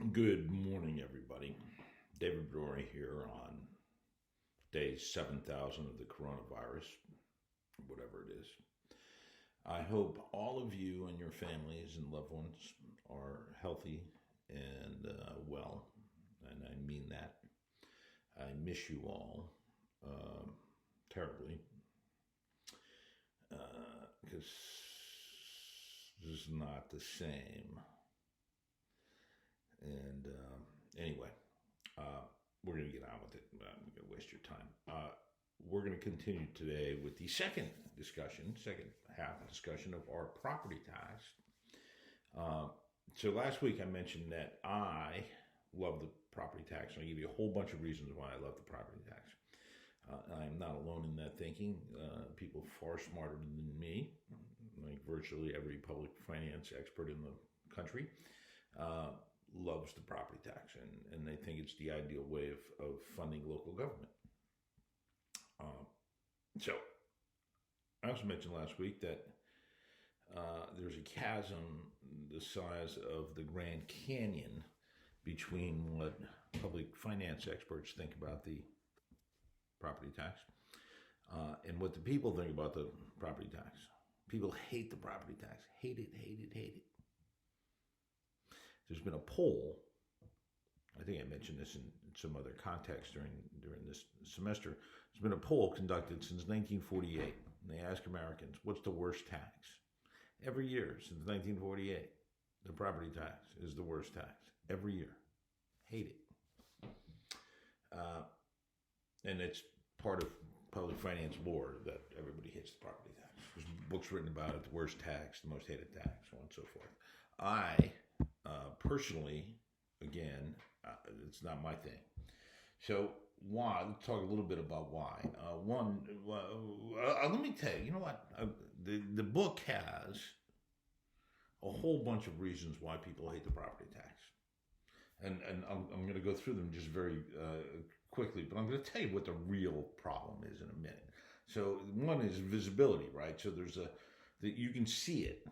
Good morning, everybody. David Brewery here on day 7,000 of the coronavirus, whatever it is. I hope all of you and your families and loved ones are healthy and well, and I mean that. I miss you all uh, terribly because this is not the same. And anyway, Uh, we're going to get on with it. I'm going to waste your time. We're going to continue today with the second half discussion of our property tax. Uh, so last week I mentioned that I love the property tax, and I give you a whole bunch of reasons why I love the property tax. I am not alone in that thinking. People far smarter than me, like virtually every public finance expert in the country, uh, loves the property tax, and they think it's the ideal way of funding local government. Uh, so, I also mentioned last week that there's a chasm the size of the Grand Canyon between what public finance experts think about the property tax and what the people think about the property tax. People hate the property tax. Hate it, hate it, hate it. There's been a poll. I think I mentioned this in some other context during this semester. There's been a poll conducted since 1948. And they ask Americans, what's the worst tax? Every year since 1948, the property tax is the worst tax. Every year. Hate it. Uh, and it's part of public finance lore that everybody hates the property tax. There's books written about it, the worst tax, the most hated tax, so on and so forth. I personally, again, it's not my thing. So why? Let's talk a little bit about why. Let me tell you. You know what? The book has a whole bunch of reasons why people hate the property tax, and I'm going to go through them just very quickly. But I'm going to tell you what the real problem is in a minute. So one is visibility, right? So there's that you can see it,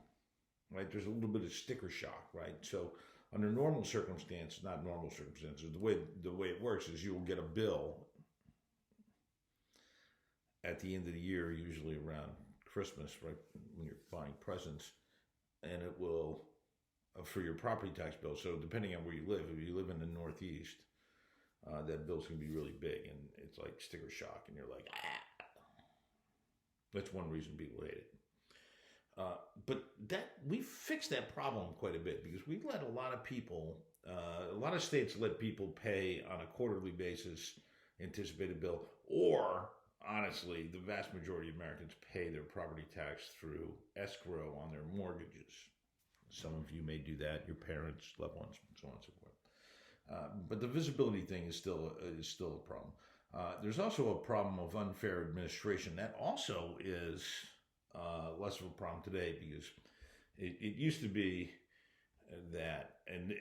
right? There's a little bit of sticker shock, right? So under normal circumstances, not normal circumstances, the way it works is you will get a bill at the end of the year, usually around Christmas, right when you're buying presents, and it will for your property tax bill. So depending on where you live, if you live in the Northeast, that bill's gonna be really big, and it's like sticker shock, and you're like, ah. That's one reason people hate it. But that we fixed that problem quite a bit because we let a lot of states let people pay on a quarterly basis anticipated bill, or honestly, the vast majority of Americans pay their property tax through escrow on their mortgages. Some of you may do that, your parents, loved ones, so on and so forth. But the visibility thing is still a problem. There's also a problem of unfair administration. That also is less of a problem today because it used to be that, and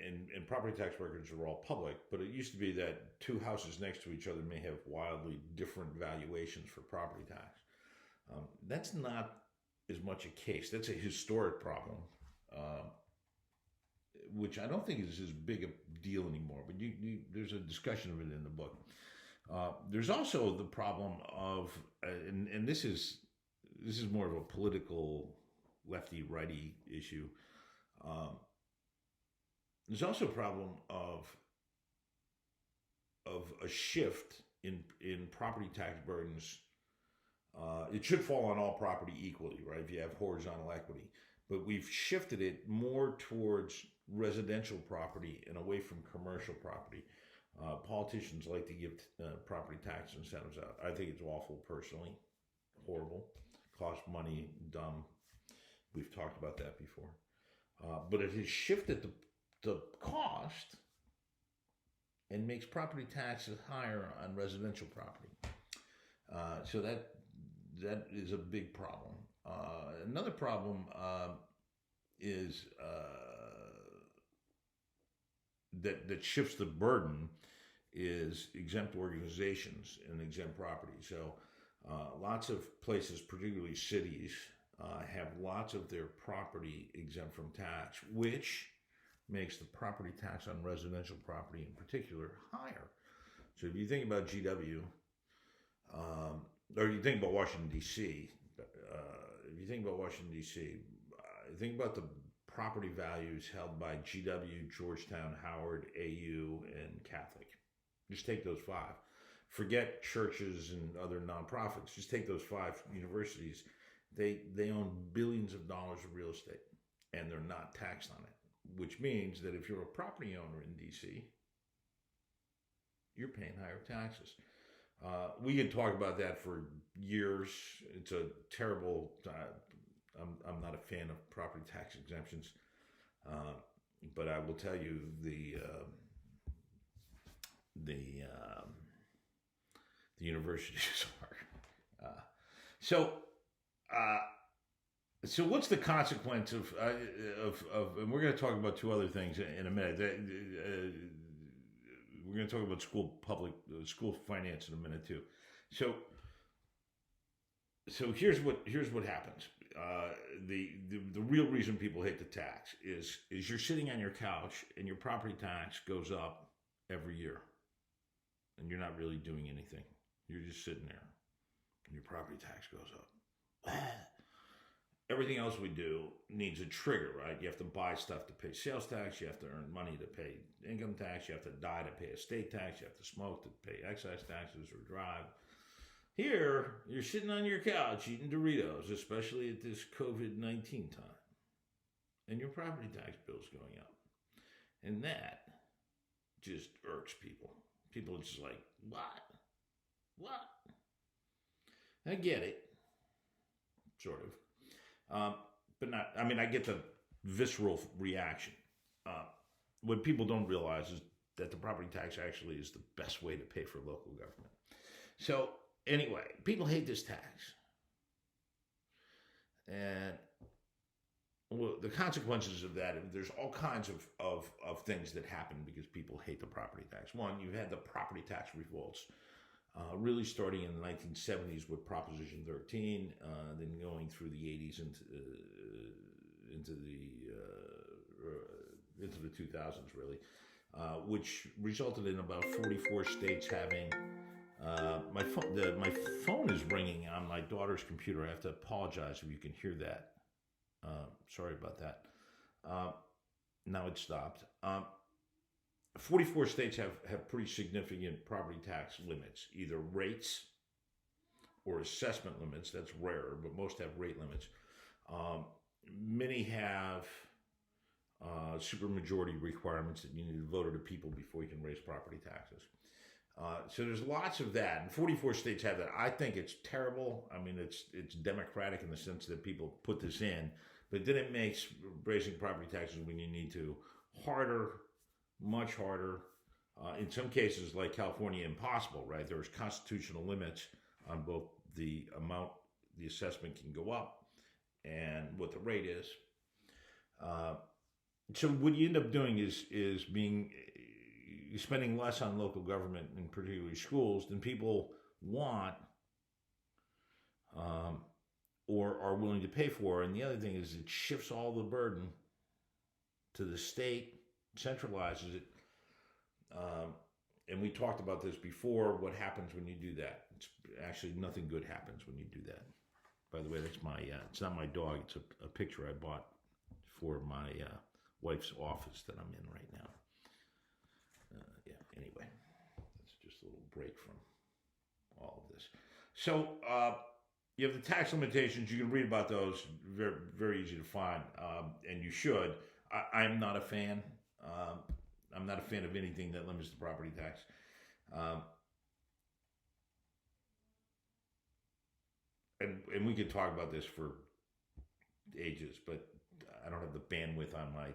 property tax records are all public, but it used to be that two houses next to each other may have wildly different valuations for property tax. That's not as much a case. That's a historic problem, uh, which I don't think is as big a deal anymore. But there's a discussion of it in the book. There's also the problem of, and this is more of a political lefty righty issue. Um, there's also a problem of a shift in property tax burdens. It should fall on all property equally, right? If you have horizontal equity, but we've shifted it more towards residential property and away from commercial property. Politicians like to give property tax incentives out. I think it's awful personally, horrible, cost money, dumb. We've talked about that before. But it has shifted the cost and makes property taxes higher on residential property. So that is a big problem. Another problem is that shifts the burden is exempt organizations and exempt property. So lots of places, particularly cities, have lots of their property exempt from tax, which makes the property tax on residential property in particular higher. So if you think about GW, or you think about Washington, D.C., if you think about Washington, D.C., think about the property values held by GW, Georgetown, Howard, AU, and Catholic. Just take those five. Forget churches and other nonprofits. Just take those five universities. They own billions of dollars of real estate, and they're not taxed on it, which means that if you're a property owner in D.C., you're paying higher taxes. We can talk about that for years. It's a terrible. I'm not a fan of property tax exemptions, but I will tell you the universities are. So what's the consequence of and we're going to talk about two other things in a minute. We're going to talk about school finance in a minute too. So here's what happens. The real reason people hate the tax is you're sitting on your couch and your property tax goes up every year, and you're not really doing anything. You're just sitting there, and your property tax goes up. Everything else we do needs a trigger, right? You have to buy stuff to pay sales tax. You have to earn money to pay income tax. You have to die to pay estate tax. You have to smoke to pay excise taxes or drive. Here, you're sitting on your couch eating Doritos, especially at this COVID-19 time, and your property tax bill's going up. And that just irks people. People are just like, what? I get it, sort of. But not, I mean, I get the visceral reaction. What people don't realize is that the property tax actually is the best way to pay for local government. So anyway, people hate this tax. And well, the consequences of that, there's all kinds of things that happen because people hate the property tax. One, you've had the property tax revolts, really starting in the 1970s with Proposition 13, then going through the 80s into the 2000s, really, which resulted in about 44 states having. My phone is ringing on my daughter's computer. I have to apologize if you can hear that. Sorry about that. Now it stopped. 44 states have pretty significant property tax limits, either rates or assessment limits. That's rare, but most have rate limits. Many have supermajority requirements that you need to vote of the people before you can raise property taxes. So there's lots of that, and 44 states have that. I think it's terrible. I mean, it's democratic in the sense that people put this in, but then it makes raising property taxes when you need to harder, much harder. In some cases, like California, impossible, right? There's constitutional limits on both the amount the assessment can go up and what the rate is. So what you end up doing is spending less on local government, and particularly schools, than people want or are willing to pay for. And the other thing is it shifts all the burden to the state, centralizes it. And we talked about this before. What happens when you do that? It's actually nothing good happens when you do that. By the way, that's my, it's not my dog. It's a picture I bought for my wife's office that I'm in right now. Anyway, that's just a little break from all of this. So you have the tax limitations. You can read about those. Very, very easy to find, and you should. I'm not a fan. I'm not a fan of anything that limits the property tax. And we could talk about this for ages, but I don't have the bandwidth on my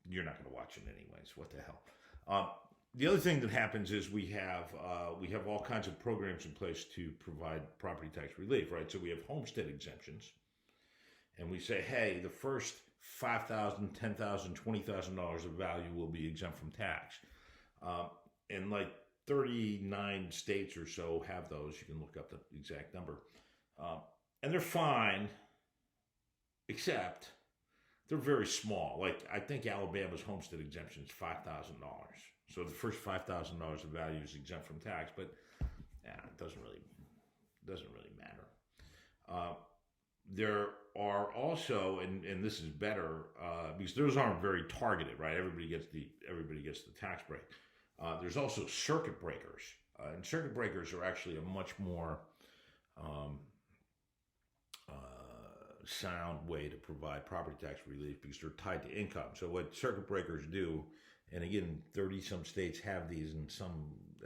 you're not going to watch it anyways. What the hell? The other thing that happens is we have all kinds of programs in place to provide property tax relief, right? So we have homestead exemptions, and we say, hey, the first $5,000, $10,000, $20,000 of value will be exempt from tax, and like 39 states or so have those. You can look up the exact number, and they're fine, except they're very small. Like I think Alabama's homestead exemption is $5,000. So the first $5,000 of value is exempt from tax, but it doesn't really matter. There are also, and this is better because those aren't very targeted, right? Everybody gets the tax break. There's also circuit breakers, and circuit breakers are actually a much more um, sound way to provide property tax relief because they're tied to income. So what circuit breakers do, and again, 30 some states have these in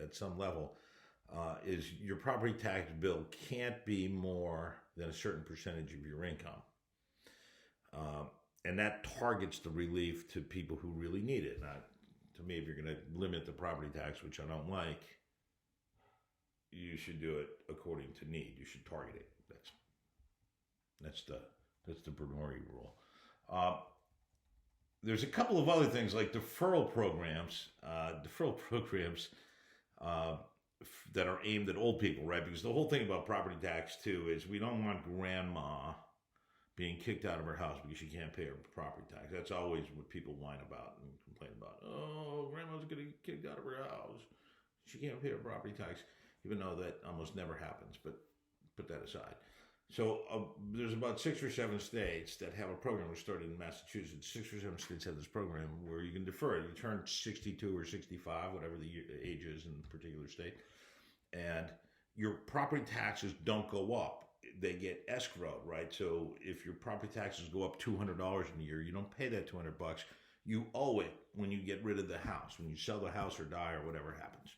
at some level, is your property tax bill can't be more than a certain percentage of your income. And that targets the relief to people who really need it. Now, to me, if you're going to limit the property tax, which I don't like, you should do it according to need. You should target it. That's the Bernori rule. There's a couple of other things like deferral programs that are aimed at old people, right? Because the whole thing about property tax too is we don't want grandma being kicked out of her house because she can't pay her property tax. That's always what people whine about and complain about. Oh, grandma's going to get kicked out of her house. She can't pay her property tax, even though that almost never happens. But put that aside. So there's about 6 or 7 states that have a program. We started in Massachusetts. 6 or 7 states have this program where you can defer it. You turn 62 or 65, whatever the age is in a particular state, and your property taxes don't go up. They get escrowed, right? So if your property taxes go up $200 in a year, you don't pay that $200. You owe it when you get rid of the house, when you sell the house or die or whatever happens.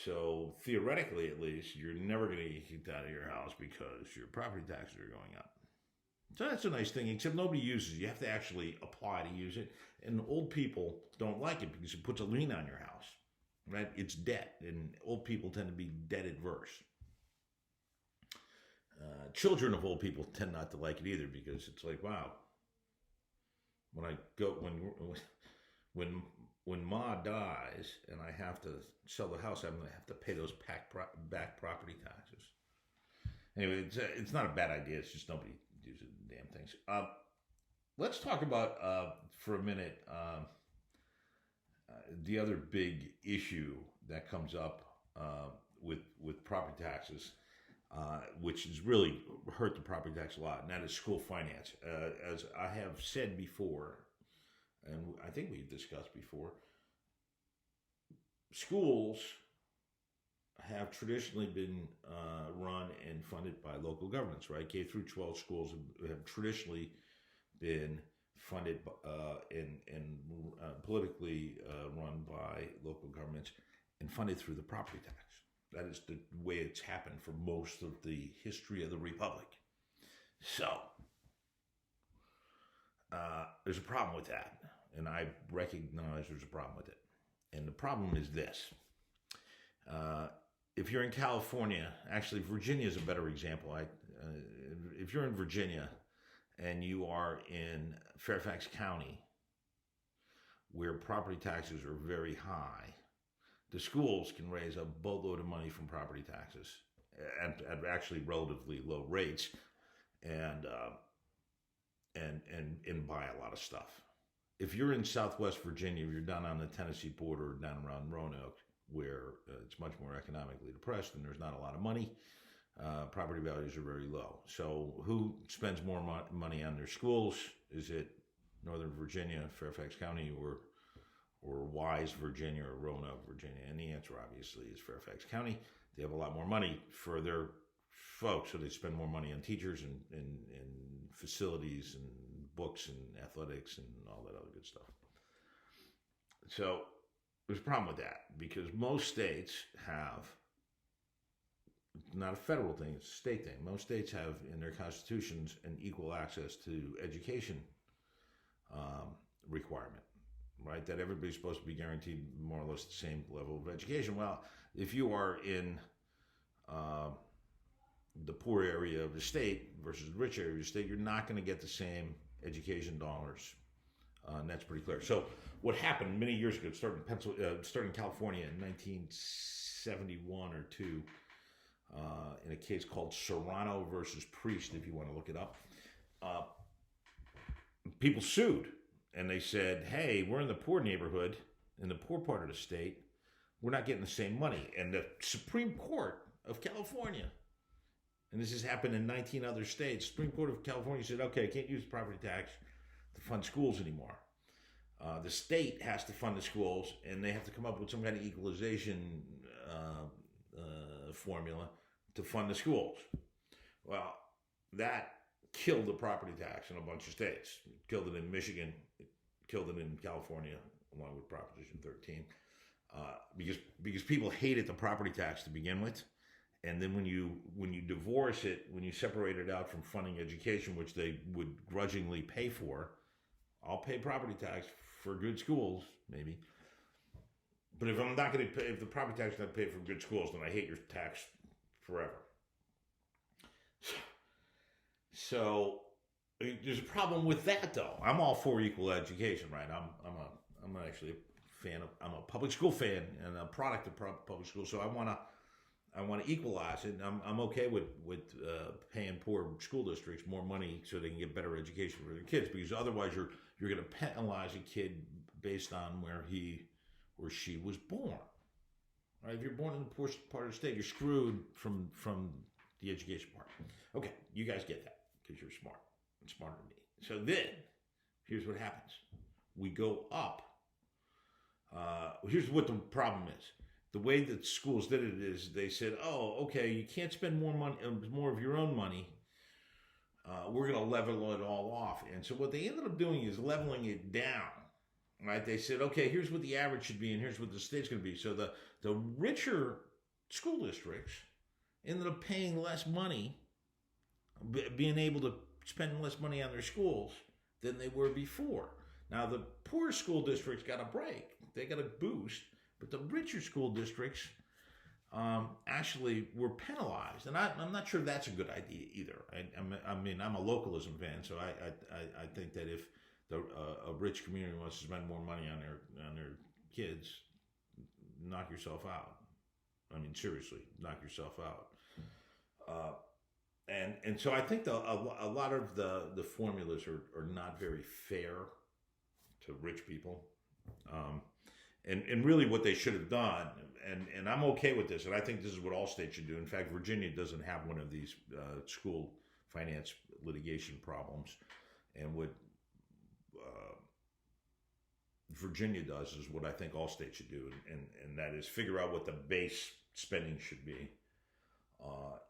So theoretically, at least, you're never going to get kicked out of your house because your property taxes are going up. So that's a nice thing, except nobody uses it. You have to actually apply to use it. And old people don't like it because it puts a lien on your house, right? It's debt, and old people tend to be debt adverse. Children of old people tend not to like it either because it's like, wow, when Ma dies and I have to sell the house, I'm going to have to pay those back property taxes. Anyway, it's not a bad idea. It's just nobody uses the damn things. Let's talk about, for a minute, the other big issue that comes up with property taxes, which has really hurt the property tax a lot, and that is school finance. As I have said before, and I think we've discussed before, schools have traditionally been run and funded by local governments, right? K through 12 schools have traditionally been funded and politically run by local governments and funded through the property tax. That is the way it's happened for most of the history of the Republic. So, there's a problem with that. And I recognize there's a problem with it. And the problem is this. If you're in California, actually Virginia is a better example. If you're in Virginia and you are in Fairfax County, where property taxes are very high, the schools can raise a boatload of money from property taxes at actually relatively low rates and buy a lot of stuff. If you're in Southwest Virginia, if you're down on the Tennessee border, down around Roanoke, where it's much more economically depressed and there's not a lot of money, property values are very low. So who spends more money on their schools? Is it Northern Virginia, Fairfax County, or Wise, Virginia, or Roanoke, Virginia? And the answer, obviously, is Fairfax County. They have a lot more money for their folks, so they spend more money on teachers and facilities and books and athletics and all that other good stuff. So there's a problem with that because most states have, not a federal thing, it's a state thing. Most states have in their constitutions an equal access to education requirement, right? That everybody's supposed to be guaranteed more or less the same level of education. Well, if you are in the poor area of the state versus the rich area of the state, you're not going to get the same education dollars. And that's pretty clear. So what happened many years ago, starting in California in 1971 or 2, in a case called Serrano versus Priest, if you want to look it up, people sued and they said, hey, we're in the poor neighborhood, in the poor part of the state. We're not getting the same money. And the Supreme Court of California, and this has happened in 19 other states, Supreme Court of California said, okay, I can't use property tax to fund schools anymore. The state has to fund the schools, and they have to come up with some kind of equalization formula to fund the schools. Well, that killed the property tax in a bunch of states. It killed it in Michigan, it killed it in California, along with Proposition 13, because people hated the property tax to begin with. And then when you divorce it, when you separate it out from funding education, which they would grudgingly pay for, I'll pay property tax for good schools, maybe. But if I'm not going to pay, if the property tax is not paid for good schools, then I hate your tax forever. So there's a problem with that, though. I'm all for equal education, right? I'm actually a fan of. I'm a public school fan and a product of public school. So I want to equalize it. I'm okay with paying poor school districts more money so they can get better education for their kids, because otherwise you're going to penalize a kid based on where he or she was born. Right? If you're born in the poor part of the state, you're screwed from the education part. Okay, you guys get that because you're smart and smarter than me. So then, here's what happens: we go up. Here's what the problem is. The way that schools did it is they said, oh, okay, you can't spend more money, more of your own money. We're going to level it all off. And so what they ended up doing is leveling it down, right? They said, okay, here's what the average should be and here's what the state's going to be. So the richer school districts ended up paying less money, being able to spend less money on their schools than they were before. Now, the poor school districts got a break. They got a boost. But the richer school districts actually were penalized, and I'm not sure that's a good idea either. I mean, I'm a localism fan, so I think that if a rich community wants to spend more money on their kids, knock yourself out. I mean, seriously, knock yourself out. And so I think a lot of the formulas are not very fair to rich people. And really what they should have done, and I'm okay with this, and I think this is what all states should do. In fact, Virginia doesn't have one of these school finance litigation problems. And what Virginia does is what I think all states should do, and that is figure out what the base spending should be,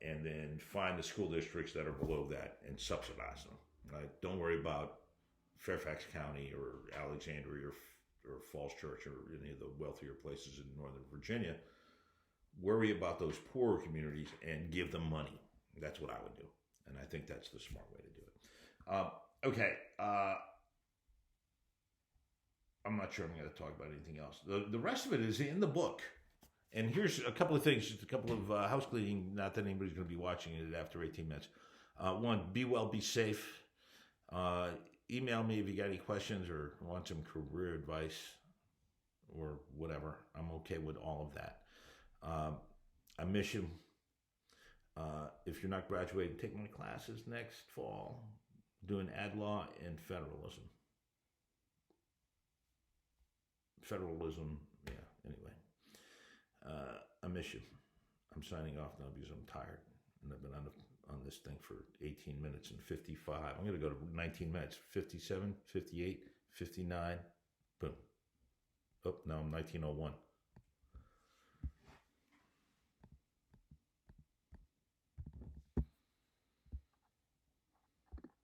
and then find the school districts that are below that and subsidize them. Right? Don't worry about Fairfax County or Alexandria or Falls Church or any of the wealthier places in Northern Virginia. Worry about those poorer communities and give them money. That's what I would do. And I think that's the smart way to do it. Okay. I'm not sure I'm going to talk about anything else. The rest of it is in the book. And here's a couple of things, just a couple of house cleaning, not that anybody's going to be watching it after 18 minutes. One, be well, be safe. Email me if you got any questions or want some career advice or whatever. I'm okay with all of that. I miss you. If you're not graduating, take my classes next fall. Doing ad law and federalism. Federalism, yeah, anyway. I miss you. I'm signing off now because I'm tired. And I've been on this thing for 18 minutes and 55. I'm going to go to 19 minutes. 57, 58, 59. Boom. Oh, now I'm 1901.